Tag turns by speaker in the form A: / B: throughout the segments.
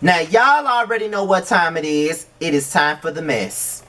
A: Now, y'all already know what time it is. It is time for the mess.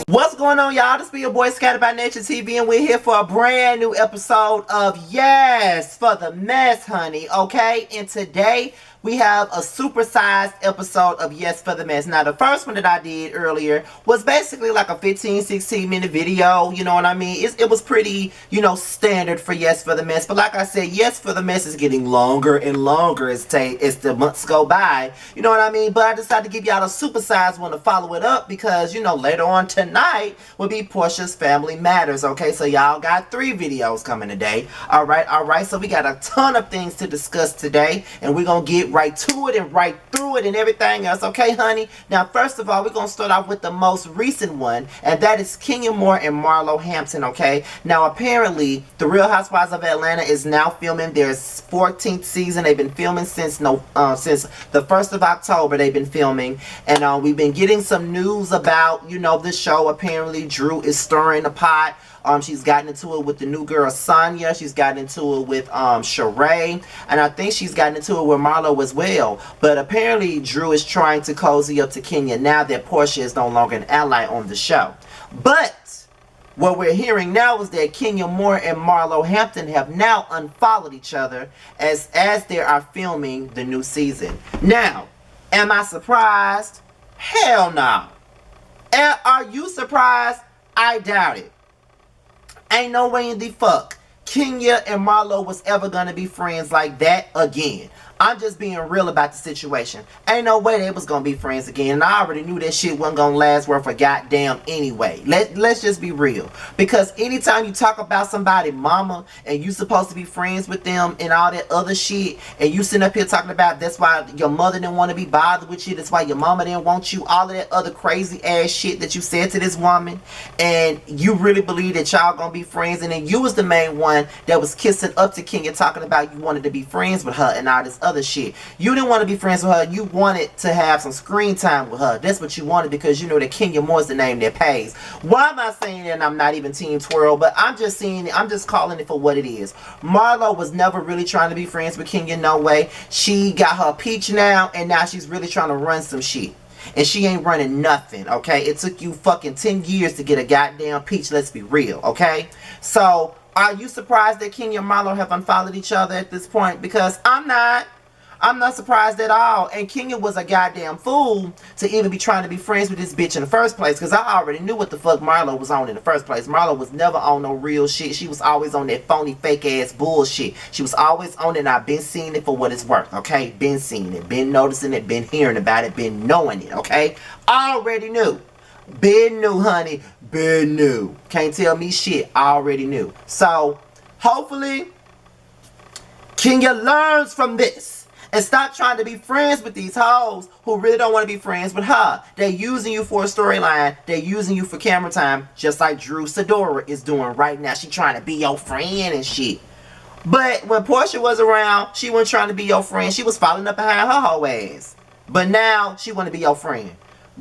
A: What's going on, y'all? This be your boy Scattered by Nature TV, and we're here for a brand new episode of Yes for the Mess, honey. Okay, and today we have a supersized episode of Yes for the Mess. Now, the first one that I did earlier was basically like a 15-16 minute video, you know what I mean? It was pretty, you know, standard for Yes for the Mess. But like I said, Yes for the Mess is getting longer and longer as the months go by, you know what I mean? But I decided to give y'all a supersized one to follow it up because, you know, later on tonight will be Portia's Family Matters, okay? So y'all got 3 videos coming today. Alright, so we got a ton of things to discuss today, and we're gonna get right to it and right through it and everything else, okay, honey? Now, first of all, we're gonna start off with the most recent one, and that is Kenya Moore and Marlo Hampton, okay? Now, apparently, The Real Housewives of Atlanta is now filming their 14th season. They've been filming since the 1st of October. They've been filming, and we've been getting some news about, you know, the show. Apparently, Drew is stirring the pot. She's gotten into it with the new girl Sonya. She's gotten into it with Sheree, and I think she's gotten into it with Marlo as well. But apparently Drew is trying to cozy up to Kenya now that Portia is no longer an ally on the show. But what we're hearing now is that Kenya Moore and Marlo Hampton have now unfollowed each other as they are filming the new season. Now, am I surprised? Hell no. Are you surprised? I doubt it. Ain't no way in the fuck Kenya and Marlo was ever gonna be friends like that again. I'm just being real about the situation. Ain't no way they was gonna be friends again. And I already knew that shit wasn't gonna last worth a goddamn anyway. Let's just be real. Because anytime you talk about somebody mama and you supposed to be friends with them and all that other shit, and you sitting up here talking about that's why your mother didn't want to be bothered with you, that's why your mama didn't want you, all of that other crazy ass shit that you said to this woman, and you really believe that y'all gonna be friends, and then you was the main one that was kissing up to Kenya talking about you wanted to be friends with her and all this other shit. You didn't want to be friends with her. You wanted to have some screen time with her. That's what you wanted because you know that Kenya Moore is the name that pays. Why am I saying that? And I'm not even Team Twirl, but I'm just seeing it. I'm just calling it for what it is. Marlo was never really trying to be friends with Kenya. No way. She got her peach now, and now she's really trying to run some shit. And she ain't running nothing, okay? It took you fucking 10 years to get a goddamn peach. Let's be real, okay? So, are you surprised that Kenya and Marlo have unfollowed each other at this point? Because I'm not. I'm not surprised at all. And Kenya was a goddamn fool to even be trying to be friends with this bitch in the first place. Because I already knew what the fuck Marlo was on in the first place. Marlo was never on no real shit. She was always on that phony, fake ass bullshit. She was always on it, and I've been seeing it for what it's worth, okay? Been seeing it, been noticing it, been hearing about it, been knowing it, okay? Already knew. Been new, honey. Been new. Can't tell me shit. Already knew. So, hopefully, Kenya learns from this. And stop trying to be friends with these hoes who really don't want to be friends with her. They're using you for a storyline. They're using you for camera time. Just like Drew Sidora is doing right now. She trying to be your friend and shit. But when Portia was around, she wasn't trying to be your friend. She was following up behind her whole ass. But now, she want to be your friend.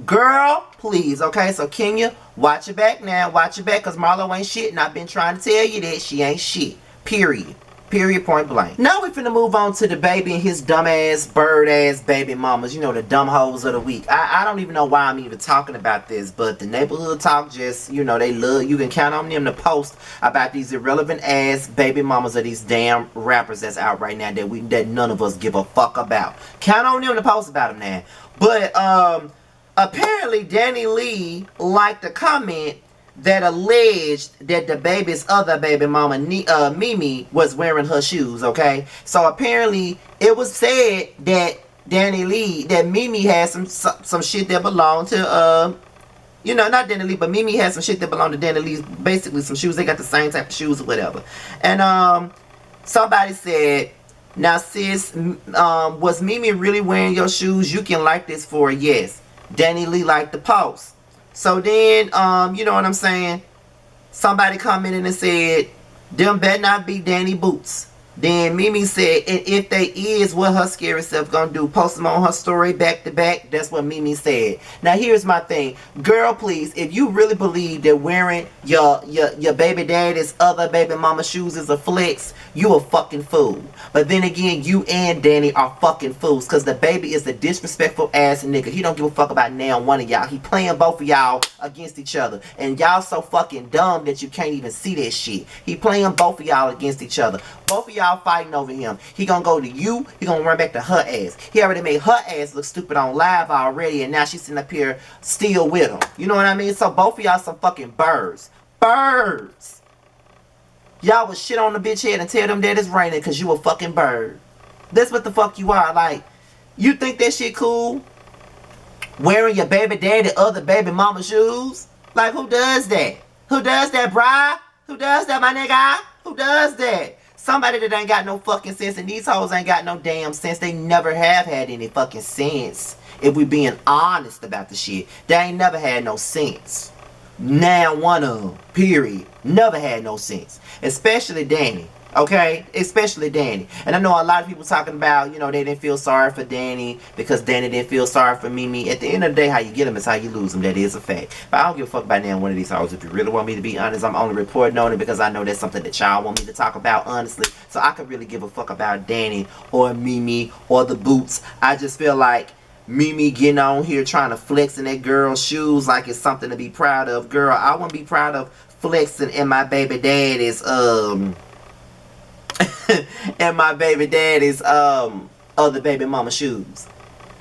A: Girl, please, okay? So Kenya, watch your back now. Watch your back because Marlo ain't shit. And I've been trying to tell you that she ain't shit. Period. Period, point blank. Now we finna move on to the baby and his dumbass, bird-ass baby mamas. You know, the dumb hoes of the week. I don't even know why I'm even talking about this, but the neighborhood talk just, you know, they love, you can count on them to post about these irrelevant-ass baby mamas of these damn rappers that's out right now that none of us give a fuck about. Count on them to post about them now. But, apparently DaniLeigh liked a comment that alleged that the baby's other baby mama, Mimi, was wearing her shoes, okay? So apparently it was said that DaniLeigh, that Mimi had some shit that belonged to, you know, not DaniLeigh, but Mimi had some shit that belonged to DaniLeigh, basically some shoes. They got the same type of shoes or whatever. And somebody said, now sis, was Mimi really wearing your shoes? You can like this for a yes. DaniLeigh liked the post. So then, you know what I'm saying? Somebody commented and said, them better not be Danny boots. Then Mimi said, and if they is, what her scary self gonna do? Post them on her story back to back? That's what Mimi said. Now here's my thing. Girl, please, if you really believe that wearing your baby daddy's other baby mama shoes is a flex, you a fucking fool. But then again, you and Danny are fucking fools, because the baby is a disrespectful ass nigga. He don't give a fuck about now one of y'all. He playing both of y'all against each other. And y'all so fucking dumb that you can't even see that shit. He playing both of y'all against each other. Both of y'all fighting over him. He gonna go to you. He gonna run back to her ass. He already made her ass look stupid on live already, and now she's sitting up here still with him. You know what I mean? So both of y'all some fucking birds. Birds. Y'all would shit on the bitch head and tell them that it's raining because you a fucking bird. That's what the fuck you are. Like, you think that shit cool? Wearing your baby daddy other baby mama shoes? Like, who does that? Who does that, brah? Who does that, my nigga? Who does that? Somebody that ain't got no fucking sense, and these hoes ain't got no damn sense. They never have had any fucking sense. If we being honest about the shit, they ain't never had no sense. Now one of them, period. Never had no sense. Especially Danny. Okay? Especially Danny. And I know a lot of people talking about, you know, they didn't feel sorry for Danny because Danny didn't feel sorry for Mimi. At the end of the day, how you get them is how you lose them. That is a fact. But I don't give a fuck about now one of these hoes. If you really want me to be honest, I'm only reporting on it because I know that's something that y'all want me to talk about, honestly. So I could really give a fuck about Danny or Mimi or the Boots. I just feel like Mimi getting on here trying to flex in that girl's shoes like it's something to be proud of. Girl, I wouldn't be proud of flexing in my baby daddy's and my baby daddy's other baby mama shoes.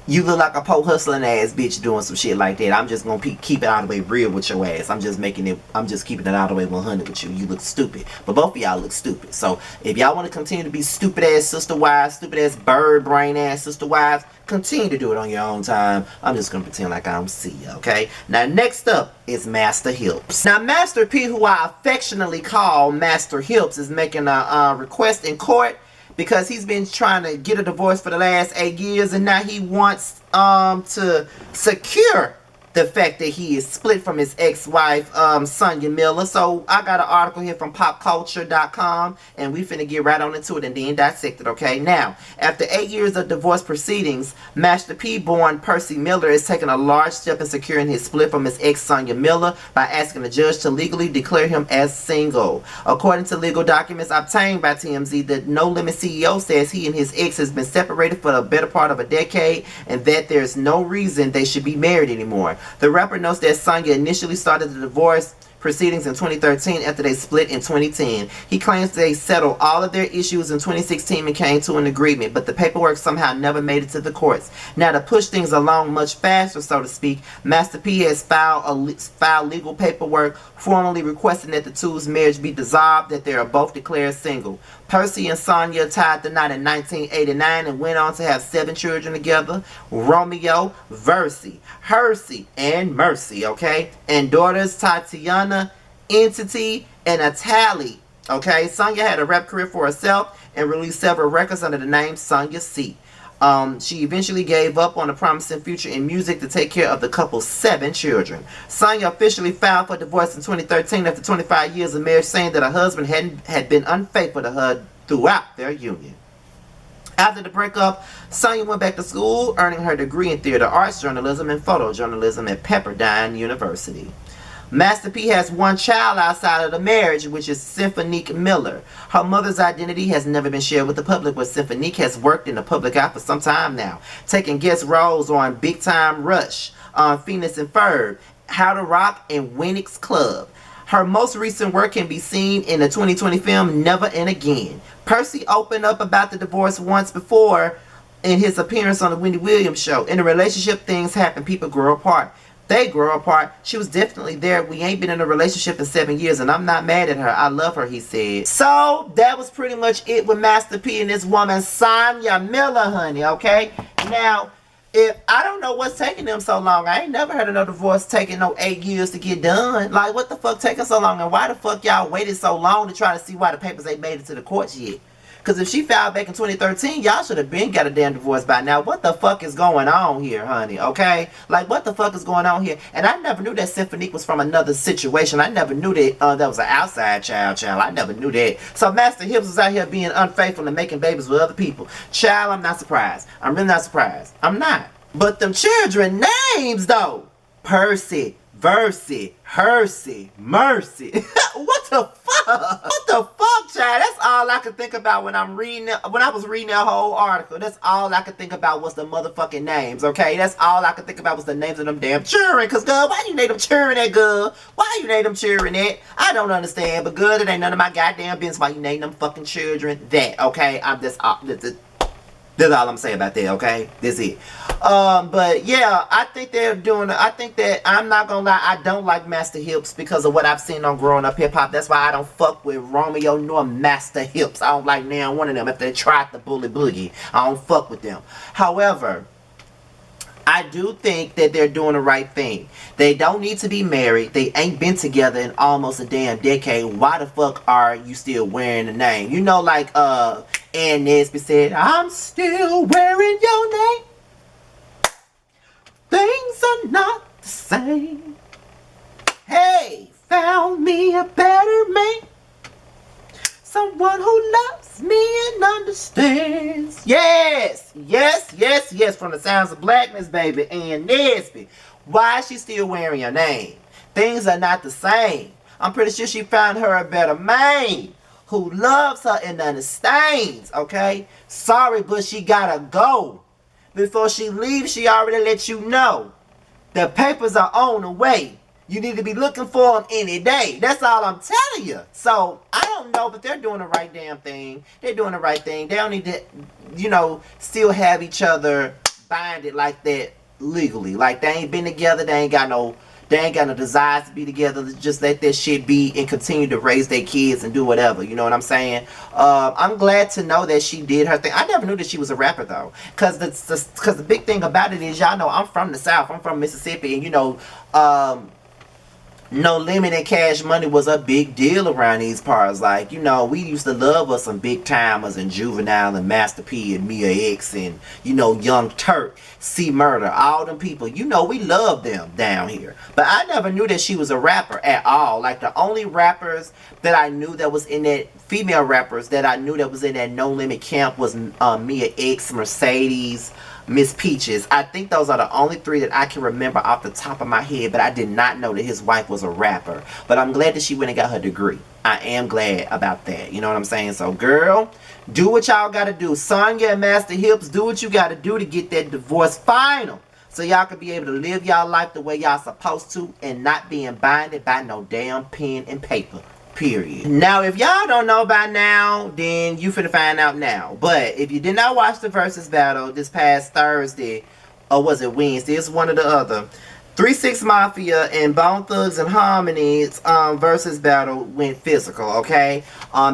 A: You look like a po hustling ass bitch doing some shit like that. I'm just gonna keep it all the way real with your ass. I'm just keeping it all the way 100 with you. You look stupid. But both of y'all look stupid. So if y'all want to continue to be stupid ass sister wives, stupid ass bird brain ass sister wives, continue to do it on your own time. I'm just gonna pretend like I don't see you, okay? Now next up is Master Hips. Now Master P, who I affectionately call Master Hips, is making a request in court because he's been trying to get a divorce for the last 8 years, and now he wants to secure the fact that he is split from his ex-wife, Sonya Miller. So I got an article here from popculture.com, and we finna get right on into it and then dissect it, okay? Now, after 8 years of divorce proceedings, Master P born Percy Miller is taking a large step in securing his split from his ex, Sonya Miller, by asking the judge to legally declare him as single. According to legal documents obtained by TMZ, the No Limit CEO says he and his ex has been separated for the better part of a decade, and that there's no reason they should be married anymore. The rapper notes that Sonya initially started the divorce proceedings in 2013 after they split in 2010. He claims they settled all of their issues in 2016 and came to an agreement, but the paperwork somehow never made it to the courts. Now, to push things along much faster, so to speak, Master P has filed legal paperwork formally requesting that the two's marriage be dissolved, that they are both declared single. Percy and Sonya tied the knot in 1989 and went on to have 7 children together: Romeo, Versi, Hersey, and Mercy, okay? And daughters Tatiana, Entity, and Atali, okay? Sonya had a rap career for herself and released several records under the name Sonya C. She eventually gave up on a promising future in music to take care of the couple's 7 children. Sonya officially filed for divorce in 2013 after 25 years of marriage, saying that her husband had been unfaithful to her throughout their union. After the breakup, Sonya went back to school, earning her degree in theater arts, journalism, and photojournalism at Pepperdine University. Master P has one child outside of the marriage, which is Symphonique Miller. Her mother's identity has never been shared with the public, but Symphonique has worked in the public eye for some time now, taking guest roles on Big Time Rush, Phoenix and Ferb, How to Rock, and Winx Club. Her most recent work can be seen in the 2020 film Never and Again. Percy opened up about the divorce once before in his appearance on the Wendy Williams show. In a relationship, things happen. People grow apart. They grow apart. She was definitely there. We ain't been in a relationship in 7 years, and I'm not mad at her. I love her, he said. So, that was pretty much it with Master P and this woman, Sonya Miller, honey, okay? Now, if I don't know what's taking them so long. I ain't never heard of no divorce taking no 8 years to get done. Like, what the fuck taking so long? And why the fuck y'all waited so long to try to see why the papers ain't made it to the courts yet? Because if she filed back in 2013, y'all should have been got a damn divorce by now. What the fuck is going on here, honey? Okay? Like, what the fuck is going on here? And I never knew that Symphonique was from another situation. I never knew that that was an outside child. I never knew that. So Master Hips was out here being unfaithful and making babies with other people. Child, I'm not surprised. I'm really not surprised. I'm not. But them children names, though. Percy, Versy, Hersey, Mercy. What the fuck? What the fuck, child? That's all I could think about when I'm reading it. When I was reading that whole article, that's all I could think about was the motherfucking names, okay? That's all I could think about was the names of them damn children. Cause girl, why you name them children that, girl? Why you name them children that? I don't understand, but good, it ain't none of my goddamn business why you name them fucking children that, okay? I'm just that's all I'm saying about that, okay? That's it. But yeah, I think they're doing, I think that, I'm not gonna lie, I don't like Master Hips because of what I've seen on Growing Up Hip Hop. That's why I don't fuck with Romeo nor Master Hips. I don't like neither one of them. If they tried the Bully Boogie, I don't fuck with them. However, I do think that they're doing the right thing. They don't need to be married. They ain't been together in almost a damn decade. Why the fuck are you still wearing the name? You know, like Ann Nesby said, I'm still wearing your name. Things are not the same. Hey, found me a better man. Someone who loves me and understands. Yes, yes, yes, yes. From the Sounds of Blackness, baby. Ann Nesby. Why is she still wearing your name? Things are not the same. I'm pretty sure she found her a better man who loves her and understands, okay? Sorry, but she gotta go. Before she leaves, she already let you know. The papers are on the way. You need to be looking for them any day. That's all I'm telling you. So, I don't know, but they're doing the right damn thing. They're doing the right thing. They don't need to, you know, still have each other binded like that legally. Like, they ain't been together. They ain't got no desires to be together. Just let that shit be and continue to raise their kids and do whatever. You know what I'm saying? I'm glad to know that she did her thing. I never knew that she was a rapper, though. Because the big thing about it is, y'all know, I'm from the South. I'm from Mississippi. And, you know, No Limit and Cash Money was a big deal around these parts. Like, you know, we used to love us some big timers and Juvenile and Master P and Mia X and, you know, Young Turk, C Murder, all them people. You know, we love them down here. But I never knew that she was a rapper at all. Like, the only rappers that I knew that was in that, female rappers that I knew that was in that No Limit camp was Mia X, Mercedes, Miss Peaches. I think those are the only three that I can remember off the top of my head, but I did not know that his wife was a rapper. But I'm glad that she went and got her degree. I am glad about that. You know what I'm saying? So, girl, do what y'all gotta do. Sonya and Master Hips, do what you gotta do to get that divorce final. So y'all can be able to live y'all life the way y'all supposed to and not being binded by no damn pen and paper. Period. Now, if y'all don't know by now, then you finna find out now. But if you did not watch the Verzuz battle this past Thursday, or was it Wednesday? It's one or the other. 3 6 Mafia and Bone Thugs and Harmony's Verzuz battle went physical, okay?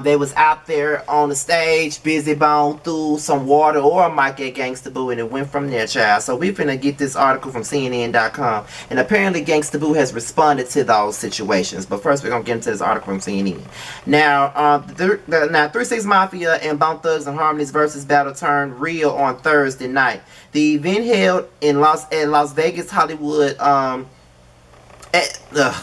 A: They was out there on the stage, Busy Bone threw some water or a mic at Gangsta Boo, and it went from there, child. So we finna get this article from CNN.com, and apparently Gangsta Boo has responded to those situations. But first, we're gonna get into this article from CNN. Now, 3 6 Mafia and Bone Thugs and Harmony's Verzuz battle turned real on Thursday night. The event held in Las Vegas, Hollywood. The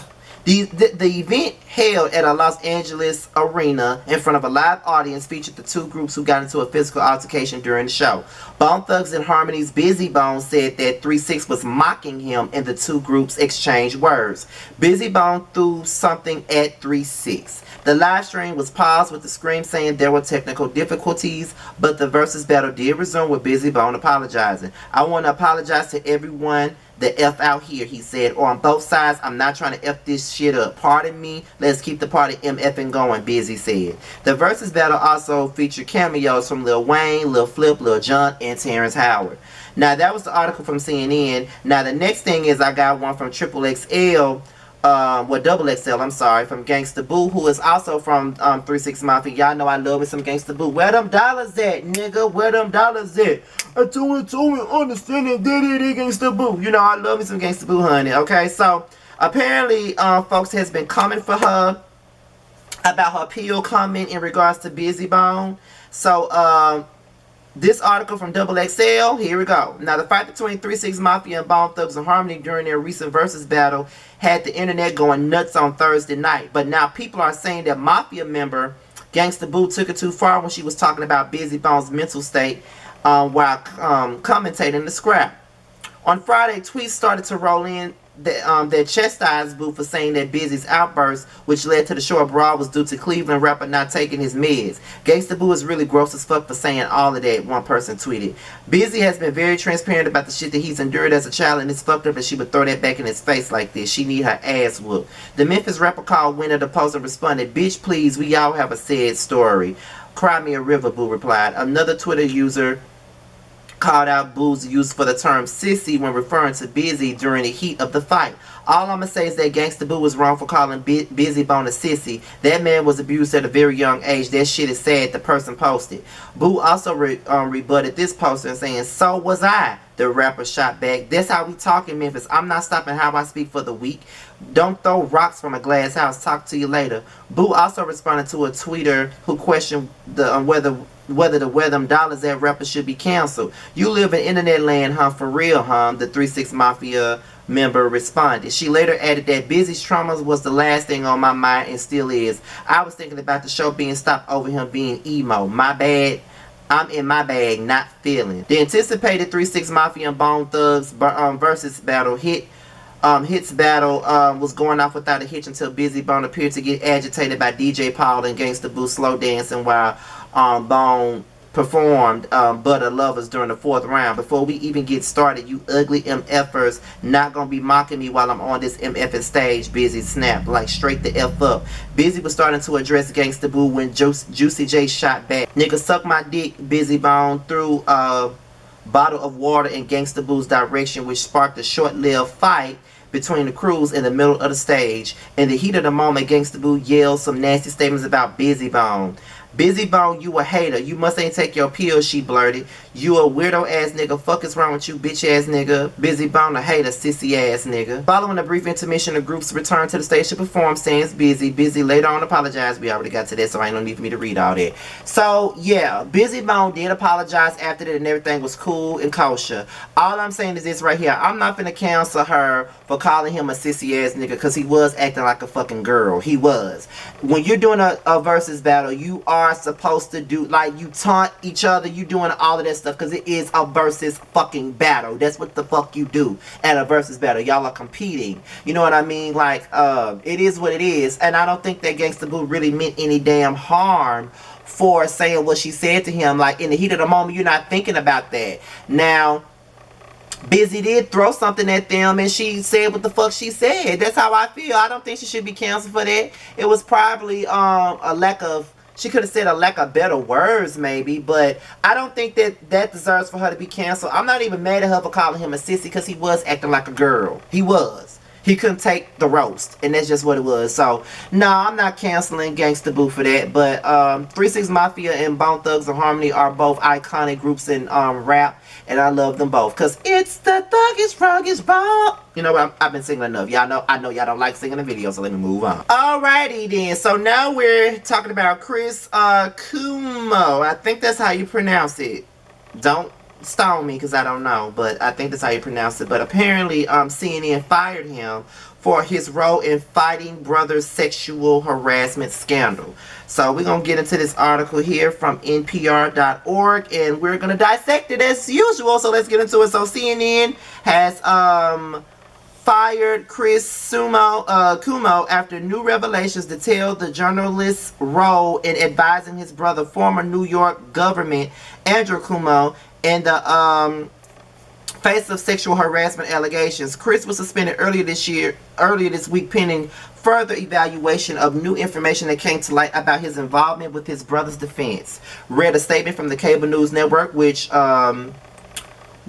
A: event held at a Los Angeles arena in front of a live audience featured the two groups who got into a physical altercation during the show. Bone Thugs and Harmony's Busy Bone said that 3 6 was mocking him and the two groups exchanged words. Busy Bone threw something at 3 6. The live stream was paused with the scream saying there were technical difficulties, but the Verzuz battle did resume with Busy Bone apologizing. I want to apologize to everyone the F out here, he said, or on both sides. I'm not trying to F this shit up. Pardon me. Let's keep the party MFing going, Busy said. The Verzuz battle also featured cameos from Lil Wayne, Lil Flip, Lil Jon, and Terrence Howard. Now, that was the article from CNN. Now, the next thing is I got one from XXL. Double XL, I'm sorry, from Gangsta Boo, who is also from 3 6 Mafia. Y'all know I love me some Gangsta Boo. Where them dollars at, nigga? Where them dollars at? I told me, understanding that Gangsta Boo. You know, I love me some Gangsta Boo, honey. Okay, so apparently, folks has been coming for her about her appeal comment in regards to Busy Bone. So, this article from Double XL, here we go. Now, the fight between 3 6 Mafia and Bone Thugs and Harmony during their recent Verzuz battle had the internet going nuts on Thursday night. But now people are saying that Mafia member Gangsta Boo took it too far when she was talking about Busy Bone's mental state while commentating the scrap. On Friday, tweets started to roll in that chastised Boo for saying that Busy's outburst, which led to the short brawl, was due to Cleveland rapper not taking his meds. Gangsta Boo is really gross as fuck for saying all of that, one person tweeted. Busy has been very transparent about the shit that he's endured as a child, and it's fucked up that she would throw that back in his face like this. She need her ass whooped. The Memphis rapper called winner the post and responded, "Bitch, please, we all have a sad story. Cry me a river," Boo replied. Another Twitter user called out Boo's use for the term sissy when referring to Busy during the heat of the fight. All I'm going to say is that Gangsta Boo was wrong for calling Busy Bone a sissy. That man was abused at a very young age. That shit is sad, the person posted. Boo also rebutted this poster and saying, "So was I." The rapper shot back, "That's how we talk in Memphis. I'm not stopping how I speak for the weak. Don't throw rocks from a glass house. Talk to you later." Boo also responded to a tweeter who questioned whether the where them dollars at rappers should be canceled. "You live in internet land, huh? For real, huh?" The 3 6 Mafia member responded. She later added that Busy's traumas was the last thing on my mind and still is. "I was thinking about the show being stopped over him being emo. My bad. I'm in my bag, not feeling." The anticipated 3 6 Mafia and Bone Thugs versus battle hits battle was going off without a hitch until Busy Bone appeared to get agitated by DJ Paul and Gangsta Boo slow dancing while Bone performed Butter Lovers during the 4th round. "Before we even get started, you ugly MFers not gonna be mocking me while I'm on this MFing stage," Busy snapped, like straight the F up. Busy was starting to address Gangsta Boo when Juicy J shot back. "Nigga, suck my dick," Busy Bone threw a bottle of water in Gangsta Boo's direction, which sparked a short-lived fight between the crews in the middle of the stage. In the heat of the moment, Gangsta Boo yelled some nasty statements about Busy Bone. "Busy Bone, you a hater. You must ain't take your pills," she blurted. "You a weirdo ass nigga. Fuck is wrong with you, bitch ass nigga. Busy Bone a hater, sissy ass nigga." Following a brief intermission, the groups returned to the stage to perform, sans Busy. Busy later on apologized. We already got to that, so ain't no need for me to read all that. So, yeah, Busy Bone did apologize after that and everything was cool and kosher. All I'm saying is this right here. I'm not finna cancel her for calling him a sissy ass nigga because he was acting like a fucking girl. He was. When you're doing a versus battle, you are supposed to do, like, you taunt each other, you doing all of that stuff because it is a versus fucking battle. That's what the fuck you do at a versus battle. Y'all are competing. You know what I mean? Like, it is what it is. And I don't think that Gangsta Boo really meant any damn harm for saying what she said to him. Like, in the heat of the moment, you're not thinking about that. Now, Busy did throw something at them and she said what the fuck she said. That's how I feel. I don't think she should be canceled for that. It was probably a lack of, she could have said a lack of better words maybe, but I don't think that deserves for her to be canceled. I'm not even mad at her for calling him a sissy because he was acting like a girl. He was. He couldn't take the roast, and that's just what it was. So, no, I'm not canceling Gangsta Boo for that. But 3 6 Mafia and Bone Thugs and Harmony are both iconic groups in rap, and I love them both. Because it's the thuggish, froggish bone. You know what? I've been singing enough. I know y'all don't like singing the video, so let me move on. Alrighty then. So now we're talking about Chris Cuomo. I think that's how you pronounce it. Don't stone me because I don't know, but I think that's how you pronounce it. But apparently CNN fired him for his role in fighting brothers' sexual harassment scandal. So we're going to get into this article here from NPR.org and we're going to dissect it as usual. So let's get into it. So CNN has fired Chris Cuomo after new revelations detail the journalist's role in advising his brother, former New York government Andrew Cuomo, in the face of sexual harassment allegations. Chris was suspended earlier this week pending further evaluation of new information that came to light about his involvement with his brother's defense. Read a statement from the cable news network which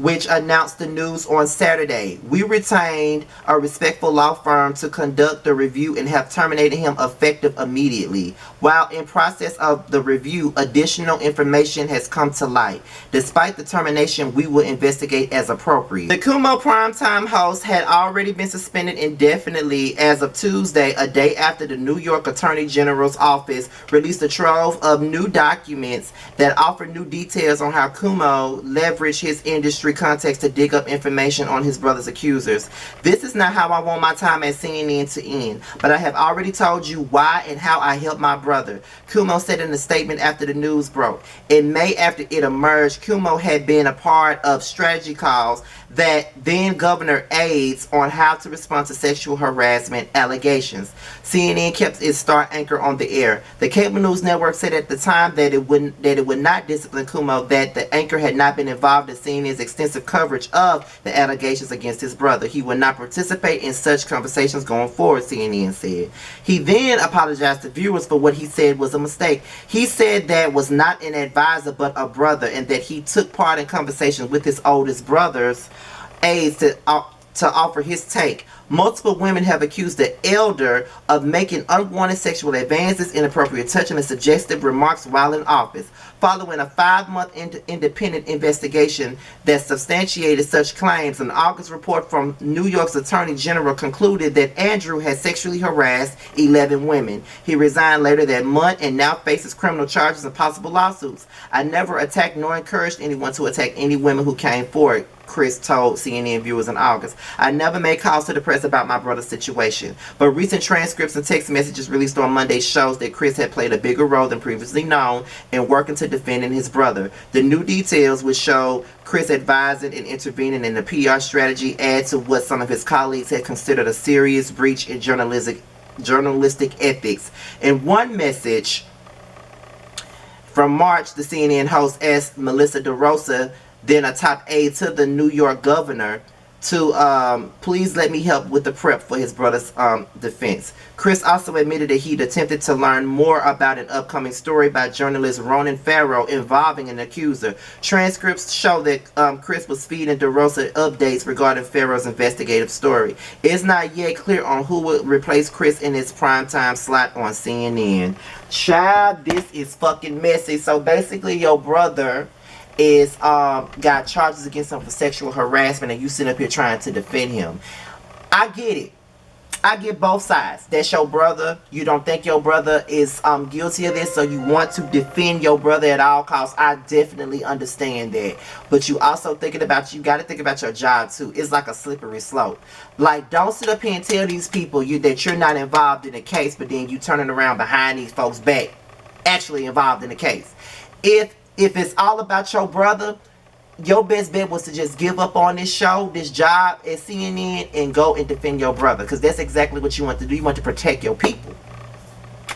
A: which announced the news on Saturday. We retained a respectful law firm to conduct the review and have terminated him effective immediately. While in process of the review, additional information has come to light. Despite the termination, we will investigate as appropriate. The Cuomo primetime host had already been suspended indefinitely as of Tuesday, a day after the New York Attorney General's office released a trove of new documents that offer new details on how Cuomo leveraged his industry contacts to dig up information on his brother's accusers. This is not how I want my time at CNN to end, but I have already told you why and how I helped my brother, Cuomo said in a statement after the news broke. In May, after it emerged, Cuomo had been a part of strategy calls that then Governor aides on how to respond to sexual harassment allegations. CNN kept its star anchor on the air. The cable news network said at the time that it would not discipline Cuomo, that the anchor had not been involved in CNN's extensive coverage of the allegations against his brother. He would not participate in such conversations going forward, CNN said. He then apologized to viewers for what he said was a mistake. He said that was not an advisor but a brother, and that he took part in conversations with his oldest brother's aides to offer his take. Multiple women have accused the elder of making unwanted sexual advances, inappropriate touching, and suggestive remarks while in office. Following a 5-month independent investigation that substantiated such claims, an August report from New York's Attorney General concluded that Andrew had sexually harassed 11 women. He resigned later that month and now faces criminal charges and possible lawsuits. I never attacked nor encouraged anyone to attack any women who came forward, Chris told CNN viewers in August. I never made calls to the press about my brother's situation, but recent transcripts and text messages released on Monday shows that Chris had played a bigger role than previously known in working to defending his brother. The new details, which show Chris advising and intervening in the PR strategy, add to what some of his colleagues had considered a serious breach in journalistic ethics. In one message from March, the CNN host asked Melissa DeRosa, then a top aide to the New York governor, to please let me help with the prep for his brother's defense. Chris also admitted that he'd attempted to learn more about an upcoming story by journalist Ronan Farrow involving an accuser. Transcripts show that Chris was feeding DeRosa updates regarding Farrow's investigative story. It's not yet clear on who will replace Chris in his primetime slot on CNN. Child, this is fucking messy. So basically, your brother is got charges against him for sexual harassment, and you sit up here trying to defend him. I get it. I get both sides. That's your brother. You don't think your brother is guilty of this, so you want to defend your brother at all costs. I definitely understand that. But you also you got to think about your job too. It's like a slippery slope. Like, don't sit up here and tell these people that you're not involved in the case, but then you turning around behind these folks' back actually involved in the case. If it's all about your brother, your best bet was to just give up on this show, this job at CNN, and go and defend your brother. Because that's exactly what you want to do. You want to protect your people.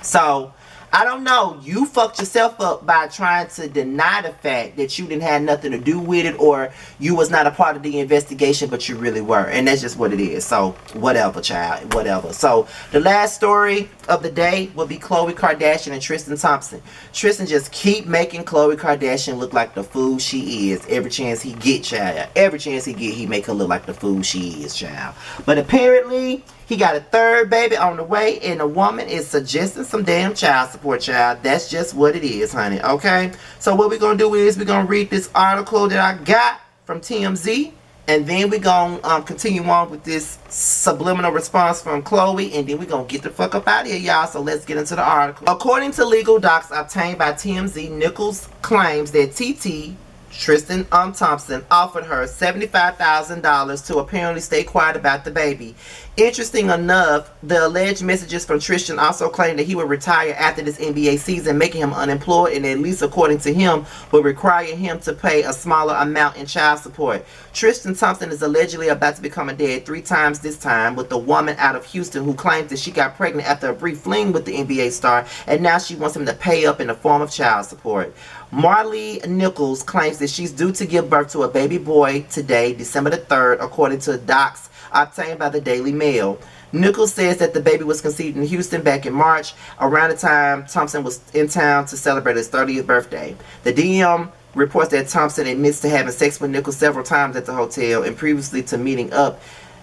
A: So, I don't know. You fucked yourself up by trying to deny the fact that you didn't have nothing to do with it, or you was not a part of the investigation, but you really were. And that's just what it is. So, whatever, child. Whatever. So, the last story of the day will be Khloe Kardashian and Tristan Thompson. Tristan just keep making Khloe Kardashian look like the fool she is. Every chance he get, child. Every chance he get, he make her look like the fool she is, child. But apparently, he got a third baby on the way, and a woman is suggesting some damn child support, child. That's just what it is, honey, okay? So what we're going to do is we're going to read this article that I got from TMZ, and then we're going to continue on with this subliminal response from Khloe, and then we're going to get the fuck up out of here, y'all. So let's get into the article. According to legal docs obtained by TMZ, Nichols claims that TT, Tristan Thompson, offered her $75,000 to apparently stay quiet about the baby. Interesting enough, the alleged messages from Tristian also claimed that he would retire after this NBA season, making him unemployed, and at least according to him, would require him to pay a smaller amount in child support. Tristan Thompson is allegedly about to become a dad 3 times this time, with a woman out of Houston who claims that she got pregnant after a brief fling with the NBA star, and now she wants him to pay up in the form of child support. Marlo Nichols claims that she's due to give birth to a baby boy today, December the 3rd, according to docs obtained by the Daily Mail. Nichols says that the baby was conceived in Houston back in March, around the time Thompson was in town to celebrate his 30th birthday. The DM reports that Thompson admits to having sex with Nichols several times at the hotel, and previously to meeting up,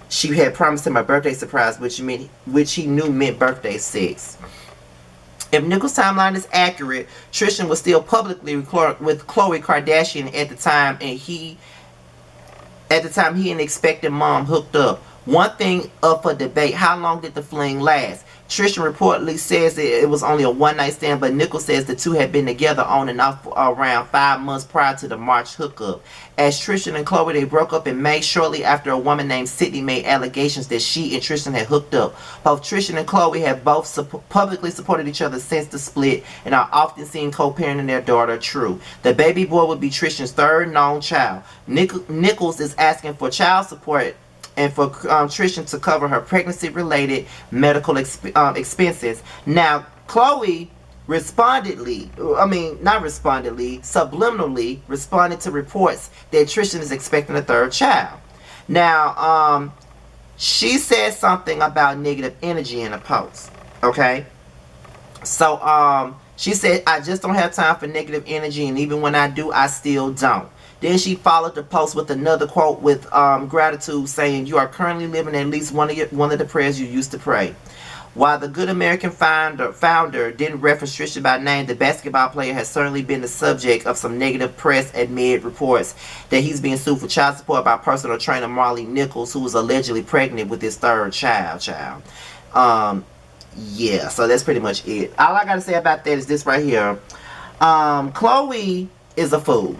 A: she had promised him a birthday surprise, which he knew meant birthday sex. If Nichols' timeline is accurate, Tristian was still publicly with Khloe Kardashian at the time, and he and expected mom hooked up. One thing up for debate: how long did the fling last? Tristian reportedly says that it was only a one-night stand, but Nichols says the two had been together on and off for around 5 months prior to the March hookup. As Tristian and Khloe, they broke up in May, shortly after a woman named Sydney made allegations that she and Tristian had hooked up. Both Tristian and Khloe have both publicly supported each other since the split and are often seen co-parenting their daughter, True. The baby boy would be Tristian's third known child. Nichols is asking for child support and for Tristian to cover her pregnancy-related medical expenses. Now, Khloe subliminally responded to reports that Tristian is expecting a third child. Now, she said something about negative energy in a post, okay? So, she said, I just don't have time for negative energy, and even when I do, I still don't. Then she followed the post with another quote with gratitude, saying, you are currently living at least one of the prayers you used to pray. While the Good American founder didn't reference Tristian by name, the basketball player has certainly been the subject of some negative press amid reports that he's being sued for child support by personal trainer Marlo Nichols, who was allegedly pregnant with his third child. Yeah, so that's pretty much it. All I gotta say about that is this right here. Khloe is a fool.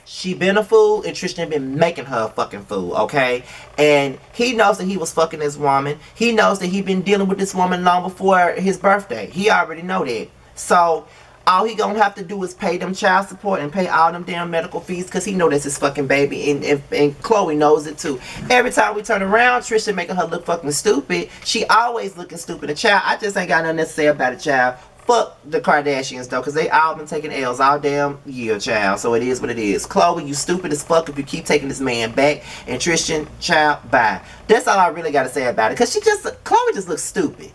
A: She been a fool, and Tristian been making her a fucking fool, okay? And he knows that he was fucking this woman. He knows that he been dealing with this woman long before his birthday. He already know that. So, all he gonna have to do is pay them child support and pay all them damn medical fees, because he know that's his fucking baby, and Khloe knows it too. Every time we turn around, Tristian making her look fucking stupid. She always looking stupid. A child, I just ain't got nothing to say about a child. Fuck the Kardashians though, because they all been taking L's all damn year, child. So it is what it is. Khloe, you stupid as fuck if you keep taking this man back. And Tristian, child, bye. That's all I really got to say about it. Because Khloe just looks stupid.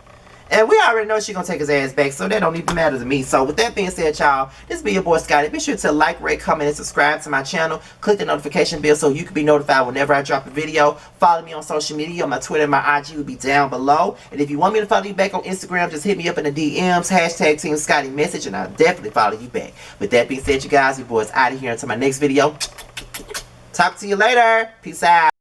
A: And we already know she's going to take his ass back, so that don't even matter to me. So with that being said, y'all, this be your boy Scotty. Be sure to like, rate, comment, and subscribe to my channel. Click the notification bell so you can be notified whenever I drop a video. Follow me on social media. My Twitter and my IG will be down below. And if you want me to follow you back on Instagram, just hit me up in the DMs, hashtag Team Scotty message, and I'll definitely follow you back. With that being said, you guys, your boy's out of here until my next video. Talk to you later. Peace out.